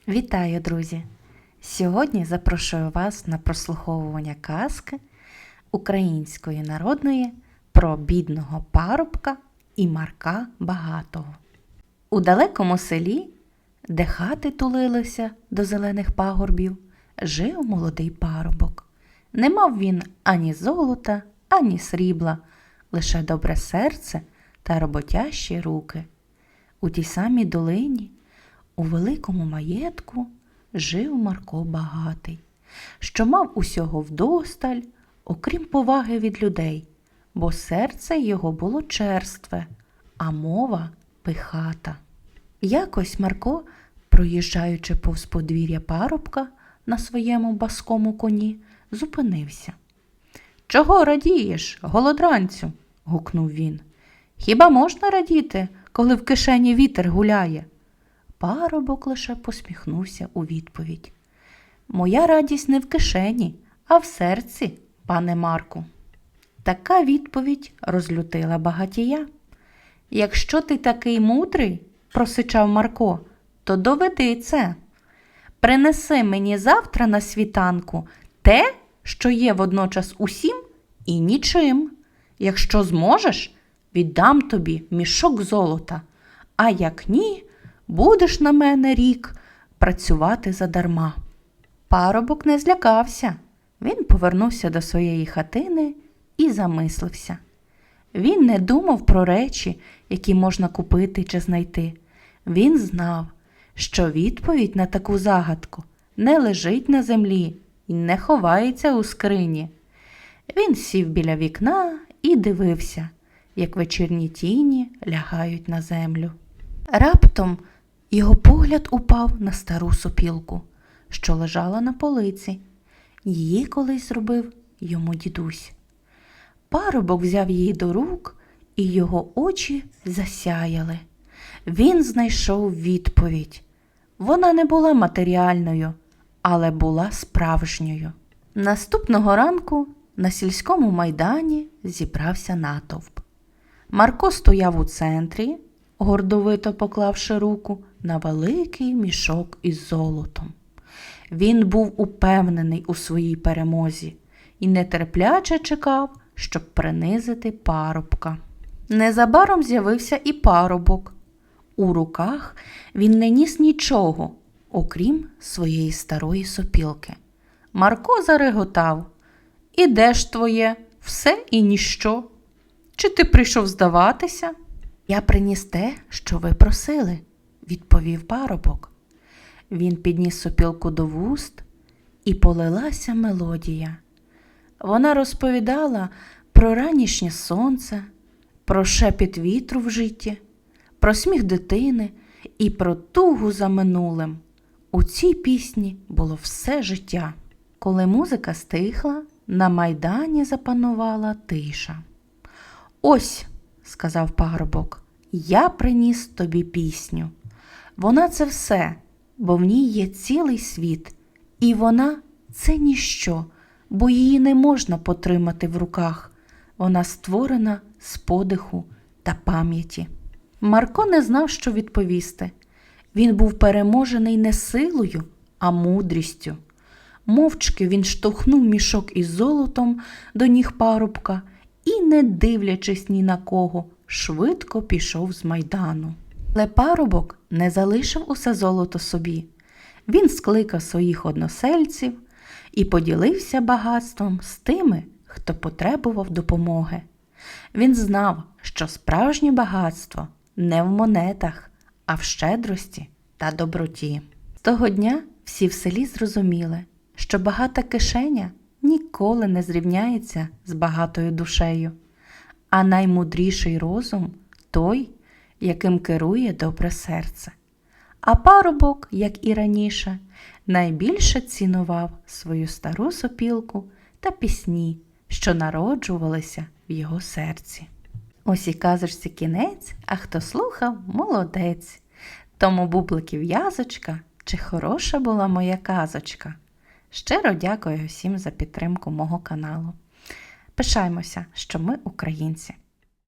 Вітаю, друзі! Сьогодні запрошую вас на прослуховування казки української народної про бідного парубка і Марка Багатого. У далекому селі, де хати тулилися до зелених пагорбів, жив молодий парубок. Не мав він ані золота, ані срібла, лише добре серце та роботящі руки. У тій самій долині, у великому маєтку, жив Марко Багатий, що мав усього вдосталь, окрім поваги від людей, бо серце його було черстве, а мова пихата. Якось Марко, проїжджаючи повз подвір'я парубка на своєму баскому коні, зупинився. «Чого радієш, голодранцю?» – гукнув він. «Хіба можна радіти, коли в кишені вітер гуляє?» Парубок лише посміхнувся у відповідь. «Моя радість не в кишені, а в серці, пане Марку». Така відповідь розлютила багатія. «Якщо ти такий мудрий, – просичав Марко, – то доведи це. Принеси мені завтра на світанку те, що є водночас усім і нічим. Якщо зможеш, віддам тобі мішок золота, а як ні, будеш на мене рік працювати задарма». Парубок не злякався. Він повернувся до своєї хатини і замислився. Він не думав про речі, які можна купити чи знайти. Він знав, що відповідь на таку загадку не лежить на землі і не ховається у скрині. Він сів біля вікна і дивився, як вечірні тіні лягають на землю. Раптом його погляд упав на стару сопілку, що лежала на полиці. Її колись зробив йому дідусь. Парубок взяв її до рук, і його очі засяяли. Він знайшов відповідь. Вона не була матеріальною, але була справжньою. Наступного ранку на сільському майдані зібрався натовп. Марко стояв у центрі, гордовито поклавши руку на великий мішок із золотом. Він був упевнений у своїй перемозі і нетерпляче чекав, щоб принизити парубка. Незабаром з'явився і парубок. У руках він не ніс нічого, окрім своєї старої сопілки. Марко зареготав. «І де ж твоє? Все і ніщо? Чи ти прийшов здаватися?» «Я приніс те, що ви просили», – відповів парубок. Він підніс сопілку до вуст, і полилася мелодія. Вона розповідала про ранішнє сонце, про шепіт вітру в житті, про сміх дитини і про тугу за минулим. У цій пісні було все життя. Коли музика стихла, на майдані запанувала тиша. «Ось», – сказав парубок, – «я приніс тобі пісню. Вона – це все, бо в ній є цілий світ. І вона – це ніщо, бо її не можна потримати в руках. Вона створена з подиху та пам'яті». Марко не знав, що відповісти. Він був переможений не силою, а мудрістю. Мовчки він штовхнув мішок із золотом до ніг парубка і, не дивлячись ні на кого, швидко пішов з майдану. Але парубок не залишив усе золото собі. Він скликав своїх односельців і поділився багатством з тими, хто потребував допомоги. Він знав, що справжнє багатство не в монетах, а в щедрості та доброті. З того дня всі в селі зрозуміли, що багата кишеня ніколи не зрівняється з багатою душею, а наймудріший розум – той, яким керує добре серце. А парубок, як і раніше, найбільше цінував свою стару сопілку та пісні, що народжувалися в його серці. Ось і казочці кінець, а хто слухав – молодець. Тому бубликів в'язочка, чи хороша була моя казочка. Щиро дякую всім за підтримку мого каналу. Пишаємося, що ми українці.